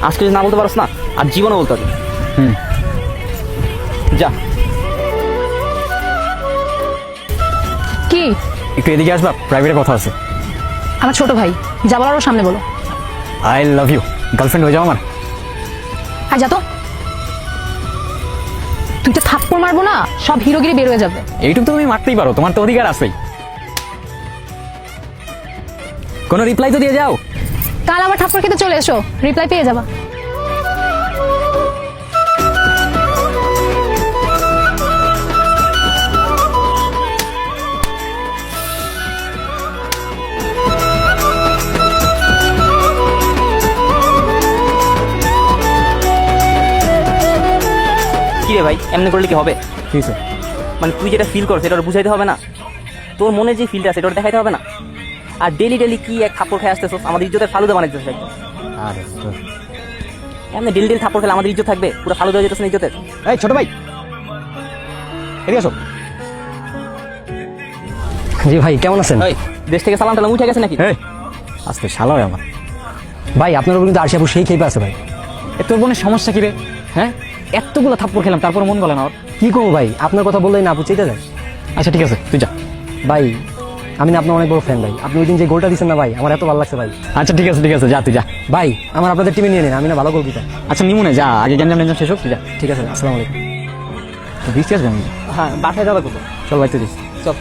আজকে যদি না বলতে পারস না আর জীবনে বলতে হবে। যা। কি একটু এদিকে আসবা, প্রাইভেটে কথা আছে। আমার ছোট ভাই, যা বলার ওর সামনে বলো। আই লাভ ইউ, গার্লফ্রেন্ড হয়ে যাও আমার। আর যা তো, তুই তো থাপ্পড় মারবো না, সব হিরোগিরি বের হয়ে যাবে। এইটুকু তো তুমি মারতেই পারো, তোমার তো অধিকার আছেই। কোনো রিপ্লাই তো দিয়ে যাও। কাল আবার থাপ্পড় খেতে চলে এসো, রিপ্লাই পেয়ে যাবা। কি রে ভাই, এমনি করলে কি হবে? ঠিক আছে, মানে তুই যেটা ফিল করছ সেটা ওর বুঝাইতে হবে না? তোর মনে যে ফিলটা আছে এটা ওর দেখাইতে হবে না? আর ডেলি ডেলি কি এক থাপ্পড় খেয়ে আসতেছ, আমাদের ইজ্জতের ফালুদা বানাইতেছ একদম। আরে এমনি ডেলি ডেলি থাপ্পড় খেলে আমাদের ইজ্জত থাকবে? পুরো ফালুদা হয়ে যেতেছে না ইজ্জতের। এই ছোট ভাই, এদিকে আসো। জি ভাই, কেমন আছেন? ওই দেশ থেকে সালাম টালাম উঠে গেছে নাকি? এই আজকে শালা হয় আমার। ভাই আপনার উপর কিন্তু আরশি আপু সেই খেপে আছে ভাই। এ তোর বোনের সমস্যা কি রে? হ্যাঁ, এতগুলো থাপ্পড় খেলাম তারপর মন গলে না ওর। কি করবো ভাই, আপনার কথা বললেই না আপু চেতে যায়। আচ্ছা ঠিক আছে, তুই যা। ভাই আমি না আপনার অনেক বড় ফ্যান ভাই, আপনি ওই দিন যে গোলটা দিচ্ছেন না ভাই, আমার এত ভালো লাগছে ভাই। আচ্ছা ঠিক আছে যা, তুই যা ভাই, আমার আপনাদের টিমে নিয়ে নিন, আমি না ভালো গোল দিতাম। আচ্ছা নিমুনে যা, আগে গ্যাঞ্জাম শেষ হোক, তুই যা। ঠিক আছে, আসসালামু আলাইকুম। বৃষ্টি আসবে? হ্যাঁ, বাসায় যাবে কোথাও? চল ভাই তুই চল।